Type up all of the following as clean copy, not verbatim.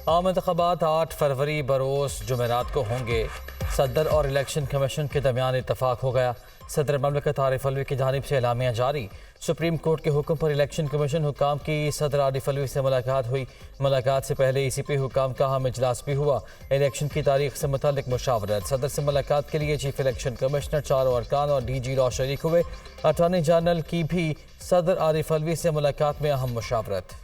आम इंतखाबात 8 फरवरी बरोज़ जुमेरात को होंगे। सदर और इलेक्शन कमीशन के दरमियान इतफाक हो गया। सदर ममलकत आरिफ अलवी की जानिब से एलामिया जारी। सुप्रीम कोर्ट के हुक्म पर इलेक्शन कमीशन हुकाम की सदर आरिफ अलवी से मुलाकात हुई। मुलाकात से पहले ECP हुकाम का अहम इजलास भी हुआ। इलेक्शन की तारीख से मुतालिक मुशावरत। सदर से मुलाकात के लिए चीफ इलेक्शन कमिश्नर, चारों अरकान और DG लॉ शरीक हुए। अटॉर्नी जनरल की भी सदर आरिफ अलवी से मुलाकात में अहम मुशावरत।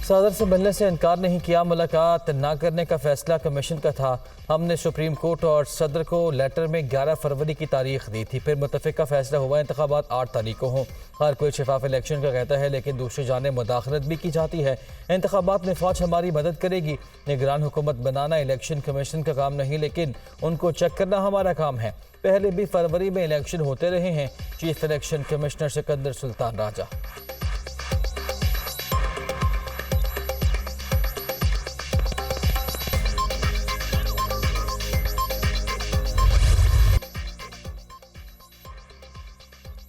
सदर से मिलने से इनकार नहीं किया। मुलाकात न करने का फैसला कमीशन का था। हमने सुप्रीम कोर्ट और सदर को लेटर में 11 फरवरी की तारीख दी थी। फिर मुतफ़िका फैसला हुआ इंतखाबात 8 तारीख को हों। हर कोई शफाफ इलेक्शन का कहता है, लेकिन दूसरी जानिब मुदाखलत भी की जाती है। इंतखाबात में फ़ौज हमारी मदद करेगी। निगरान हुकूमत बनाना इलेक्शन कमीशन का काम नहीं, लेकिन उनको चेक करना हमारा काम है। पहले भी फरवरी में इलेक्शन होते रहे हैं। Chief election commissioner Sikandar Sultan Raja.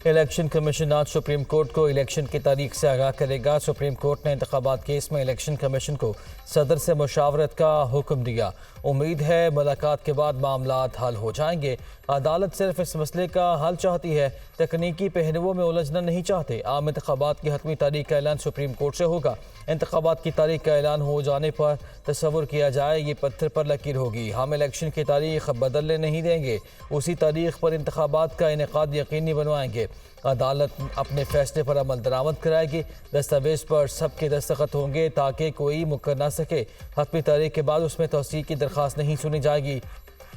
Election commission आज सुप्रीम कोर्ट को इलेक्शन की तारीख से आगाह करेगा। सुप्रीम कोर्ट ने इंतखाबात केस में इलेक्शन कमीशन को सदर से मुशावरत का हुक्म दिया। उम्मीद है मुलाकात के बाद मामलात हल हो जाएंगे। अदालत सिर्फ इस मसले का हल चाहती है, तकनीकी पहलुओं में उलझना नहीं चाहते। आम इंतखाबात की हतमी तारीख का ऐलान सुप्रीम कोर्ट से होगा। इंतखाबात की तारीख का ऐलान हो जाने पर तस्वुर किया जाए ये पत्थर पर लकीर होगी। हम इलेक्शन की तारीख बदलने नहीं देंगे। उसी तारीख पर इंतखाबात का इनेकाद यकीनी बनवाएंगे। अदालत अपने फैसले पर अमल दरामद कराएगी। दस्तावेज पर सबके दस्तखत होंगे ताकि कोई मुकर ना सके। हतमी तारीख के बाद उसमें तौसीक़ की दरख्वास्त नहीं सुनी जाएगी।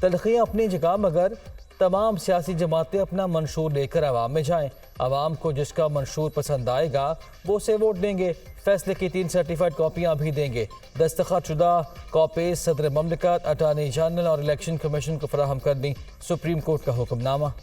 तलखियाँ अपनी जगह, मगर तमाम सियासी जमातें अपना मंशूर लेकर आवाम में जाएं। आवाम को जिसका मंशूर पसंद आएगा वो उसे वोट देंगे। फैसले की 3 सर्टिफाइड कॉपियाँ भी देंगे। दस्तखत शुदा कॉपीज सदर ममलकत, अटॉर्नी जनरल और इलेक्शन कमीशन को फराहम कर दी। सुप्रीम कोर्ट का हुक्मनामा।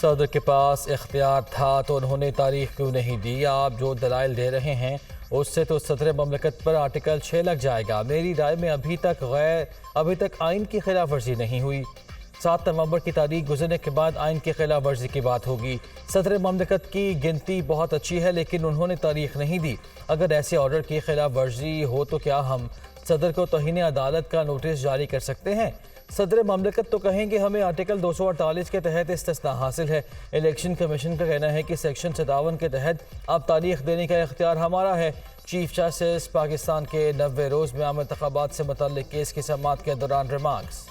सदर के पास इख्तियार था तो उन्होंने तारीख क्यों नहीं दी? आप जो दलाइल दे रहे हैं उससे तो सदर ममलकत पर आर्टिकल 6 लग जाएगा। मेरी राय में अभी तक आइन की खिलाफ वर्जी नहीं हुई। 7 नवंबर की तारीख गुजरने के बाद आइन की खिलाफ वर्जी की बात होगी। सदर ममलकत की गिनती बहुत अच्छी है, लेकिन उन्होंने तारीख नहीं दी। अगर ऐसे ऑर्डर की खिलाफ वर्जी हो तो क्या हम सदर को तौहीन अदालत का नोटिस जारी कर सकते हैं? सदर ममलकत तो कहेंगे हमें आर्टिकल 248 के तहत इस्तिस्ना हासिल है। इलेक्शन कमीशन का कहना है कि सेक्शन 57 के तहत अब तारीख देने का इख्तियार हमारा है। चीफ जस्टिस पाकिस्तान के 90 रोज़ में आम इंतखाबात से मुतल्लिक केस की समाअत के दौरान रिमार्क्स।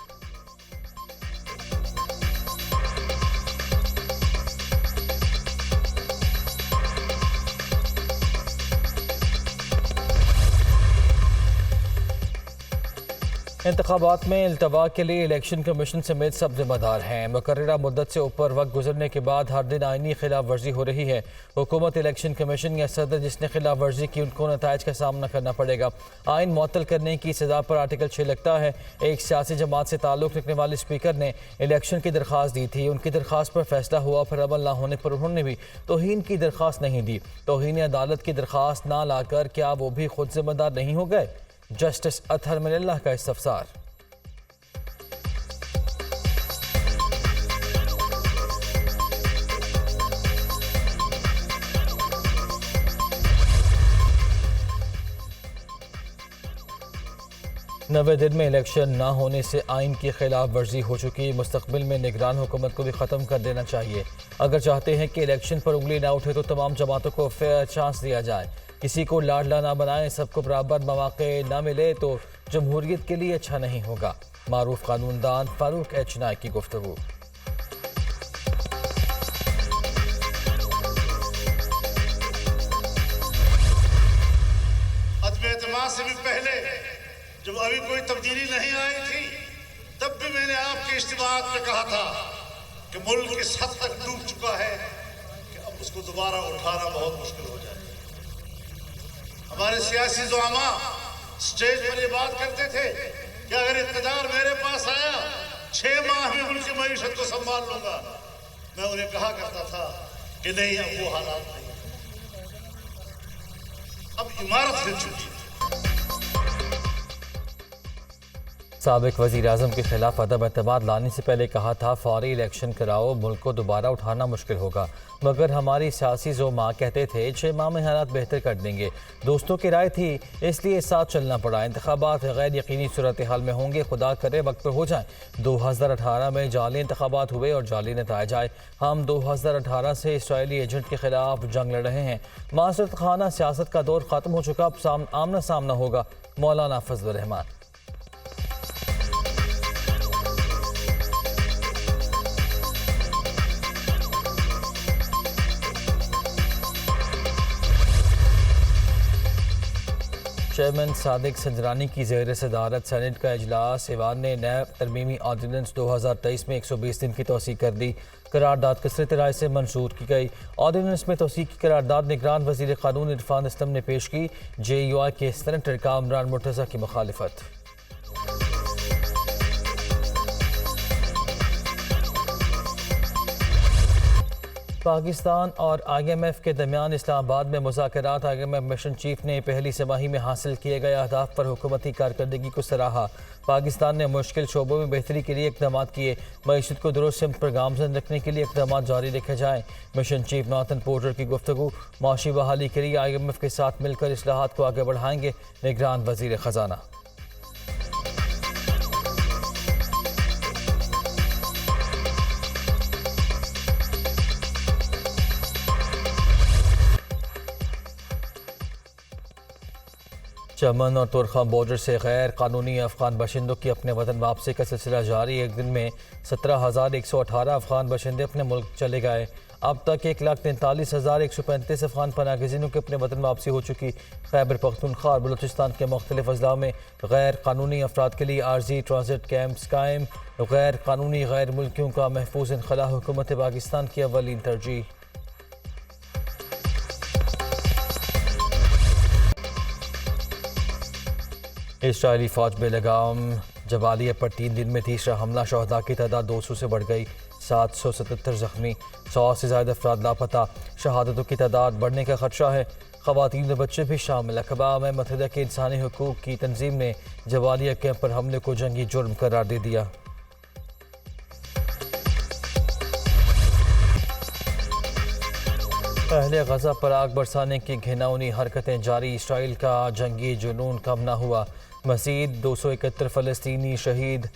इंतखाबात में इल्तवा के लिए इलेक्शन कमीशन समेत सब जिम्मेदार हैं। मुकर्ररा मुद्दत से ऊपर वक्त गुजरने के बाद हर दिन आइनी खिलाफ वर्जी हो रही है। हुकूमत, इलेक्शन कमीशन या सदर जिसने खिलाफ वर्जी की उनको नताइज का सामना करना पड़ेगा। आइन मुअत्तल करने की सजा पर आर्टिकल 6 लगता है। एक सियासी जमात से ताल्लुक़ रखने वाले स्पीकर ने इलेक्शन की दरख्वास्त दी थी। उनकी दरख्वास्त पर फैसला हुआ, फिर अमल ना होने पर उन्होंने भी तौहीन की दरख्वास्त नहीं दी। तौहीन अदालत की दरख्वास्त ना लाकर क्या वो भी खुद जिम्मेदार नहीं हो गए? जस्टिस अतहर मिनल्लाह का इस्तफसार। नवे दिन में इलेक्शन ना होने से आइन की खिलाफ वर्जी हो चुकी। मुस्तकबिल में निगरान हुकूमत को भी ख़त्म कर देना चाहिए। अगर चाहते हैं कि इलेक्शन पर उंगली ना उठे तो तमाम जमातों को फेयर चांस दिया जाए। किसी को लाडला ना बनाएं। सबको बराबर मौके ना मिले तो जमहूरियत के लिए अच्छा नहीं होगा। मारूफ कानूनदान फारूक एच नाइक की गुफ्तगू। से भी पहले जब अभी कोई तब्दीली नहीं आई थी, तब भी मैंने आपके इज्तिमाअत में कहा था कि मुल्क इस हद तक डूब चुका है कि अब उसको दोबारा उठाना बहुत मुश्किल हो जाए। हमारे सियासी ज़ुआमा स्टेज पर ये बात करते थे कि अगर इक़्तिदार मेरे पास आया 6 माह में मुल्क की मईशत को संभाल लूंगा। मैं उन्हें कहा करता था कि नहीं, अब वो हालात नहीं, अब इमारत हिल चुकी है। साबिक वज़ीर आज़म के खिलाफ अदम एतमाद लाने से पहले कहा था फौरी इलेक्शन कराओ, मुल्क को दोबारा उठाना मुश्किल होगा, मगर हमारी सियासी ज़ोमा कहते थे 6 माह में हालात बेहतर कर देंगे। दोस्तों की राय थी, इसलिए साथ चलना पड़ा। इंतखाबात गैर यकीनी सूरत हाल में होंगे, खुदा करे वक्त पर हो जाए। 2018 में जाली इंतखाबात हुए और जाली नताइज आए। हम 2018 से इसराइली एजेंट के खिलाफ जंग लड़ रहे हैं। मासरत खाना सियासत का दौर ख़त्म हो चुका, अब आमना सामना होगा। मौलाना फजलुर रहमान। चेयरमैन सादिक संजरानी की ज़ेर सदारत सेनेट का इजलास ईवान ने नए तरमीमी ऑर्डीनेंस 2023 में 120 दिन की तोसी कर दी। करारदाद कसरत राय से मंजूर की गई। ऑर्डीनेंस में तोसी की करारदाद निगरान वज़ीर क़ानून इरफान असलम ने पेश की। JUI के सेनेटर कामरान मुर्तज़ा की मुखालिफत। पाकिस्तान और IMF के दरमियान इस्लामाबाद में मुज़ाकरात। IMF मिशन चीफ ने पहली तिमाही में हासिल किए गए अहदाफ पर हुकूमती कारकर्दगी को सराहा। पाकिस्तान ने मुश्किल शोबों में बेहतरी के लिए इक़दाम किए। मईशत को दुरुस्त सिमत पर गामजन रखने के लिए इक़दाम जारी रखे जाएँ। मिशन चीफ नॉर्थन पोर्टर की गुफ्तगू। माशी बहाली के लिए IMF के साथ मिलकर इस्लाहात को आगे बढ़ाएंगे, निगरान वज़ीर ख़जाना। चमन और तुरखा बॉर्डर से गैर कानूनी अफगान बाशिंदों की अपने वतन वापसी का सिलसिला जारी। एक दिन में 17,118 अफगान बाशिंदे अपने मुल्क चले गए। अब तक 1,43,135 अफगान पनाहगज़ीनों के अपने वतन वापसी हो चुकी। खैबर पख्तूनख्वा और बलूचिस्तान के मुख्तलिफ अजला में गैर कानूनी अफराद के लिए आर्जी ट्रांजिट कैंप्स कायम। गैर कानूनी गैर मुल्कियों का महफूज इनखला हुकूमत पाकिस्तान की अव्वलीन तरजीह। इसराइली फ़ौज बेलगाम जबालिया पर 3 दिन में तीसरा हमला। शहदा की तादाद 200 से बढ़ गई। 777 ज़ख्मी, 100 से ज़्यादा अफराद लापता। शहादतों की तादाद बढ़ने का खदशा है। ख़वातीन और बच्चे भी शामिल। अक़वाम मुत्तहिदा के इंसानी हकूक़ की तंजीम ने जबालिया कैंप पर हमले को जंगी जुर्म करार दे दिया। अहले गज़ा पर आग बरसाने की घिनौनी हरकतें जारी। इसराइल का जंगी जुनून कम न हुआ। मज़ीद 271 फ़लस्तीनी शहीद।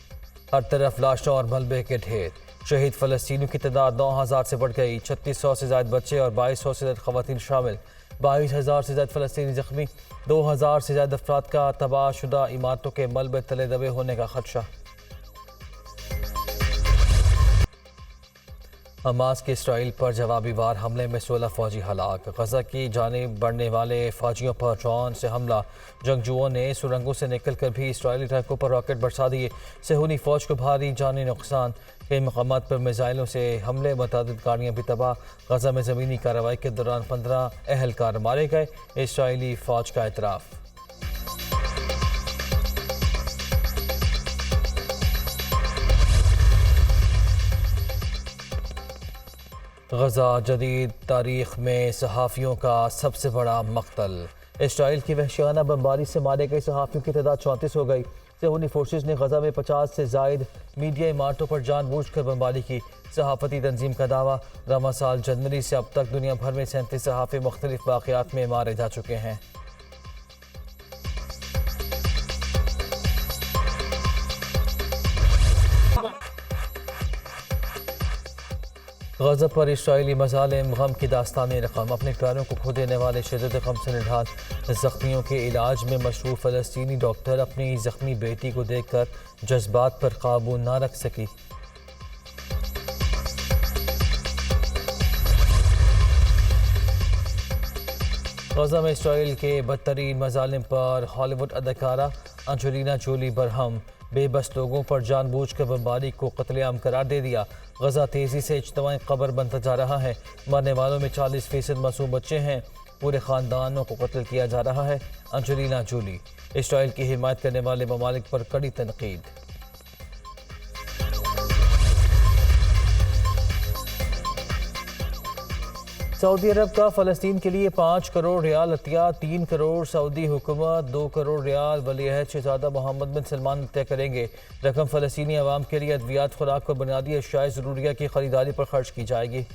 हर तरफ लाशों और मलबे के ढेर। शहीद फ़लस्तीनियों की तादाद 9,000 से बढ़ गई। 3600 से ज़ायद बच्चे और 2200 से ज़्यादा ख़वातीन शामिल। 22,000 से ज़्यादा फ़लस्तीनी ज़ख्मी। 2,000 से ज़्यादा अफराद का तबाहशुदा इमारतों के मलबे तले दबे होने का खदशा। हमास के इसराइल पर जवाबी वार हमले में 16 फौजी हलाक। गजा की जानिब बढ़ने वाले फौजियों पर ड्रोन से हमला। जंगजुओं ने सुरंगों से निकलकर भी इसराइली टैंकों पर रॉकेट बरसा दिए। सेहूनी फौज को भारी जानी नुकसान। कई मकामात पर मिसाइलों से हमले, मुतअद्दिद गाड़ियाँ भी तबाह। गजा में ज़मीनी कार्रवाई के दौरान 15 अहलकार मारे गए। इसराइली फौज का एतराफ़। गजा जदीद तारीख में सहाफ़ियों का सबसे बड़ा मक़तल। इसराइल की वहशियाना बमबारी से मारे गए सहाफ़ियों की तादाद 34 हो गई। सेहूनी फोर्सेस ने गजा में 50 से ज़ायद मीडिया इमारतों पर जानबूझकर बमबारी की। सहाफ़ती तंजीम का दावा, रवां साल जनवरी से अब तक दुनिया भर में 37 सहाफ़ी मुख्तलिफ वाक़यात में मारे जा चुके हैं। गज़ा पर इसराइली मज़ालिम, गम की दास्तानी रकम। अपने प्यारों को खो देने वाले शिद्दत गम से निढाल ज़ख्मियों के इलाज में मशहूर फ़लस्तीनी डॉक्टर अपनी ज़ख्मी बेटी को देखकर जज्बात पर काबू न रख सकी। गज़ा में इसराइल के बदतरीन मज़ालिम पर हॉलीवुड अदाकारा एंजेलिना जोली बरहम। बेबस लोगों पर जानबूझकर बमबारी को कत्लेआम करार दे दिया। गज़ा तेज़ी से इज्तिमाई क़ब्र बनता जा रहा है। मरने वालों में 40% मासूम बच्चे हैं। पूरे ख़ानदानों को कत्ल किया जा रहा है। एंजेलिना जोली इसराइल की हिमायत करने वाले ममालिक पर कड़ी तनकीद। सऊदी अरब का फ़लस्तीन के लिए 5 करोड़ रियाल अतिया, 3 करोड़ सऊदी हुकूमत, 2 करोड़ रियाल वलीअहद शहजादा मोहम्मद बिन सलमान तय करेंगे। रकम फ़लस्तीनी अवाम के लिए अद्वियात, खुराक और बुनियादी अशियाए ज़रूरिया की खरीदारी पर खर्च की जाएगी।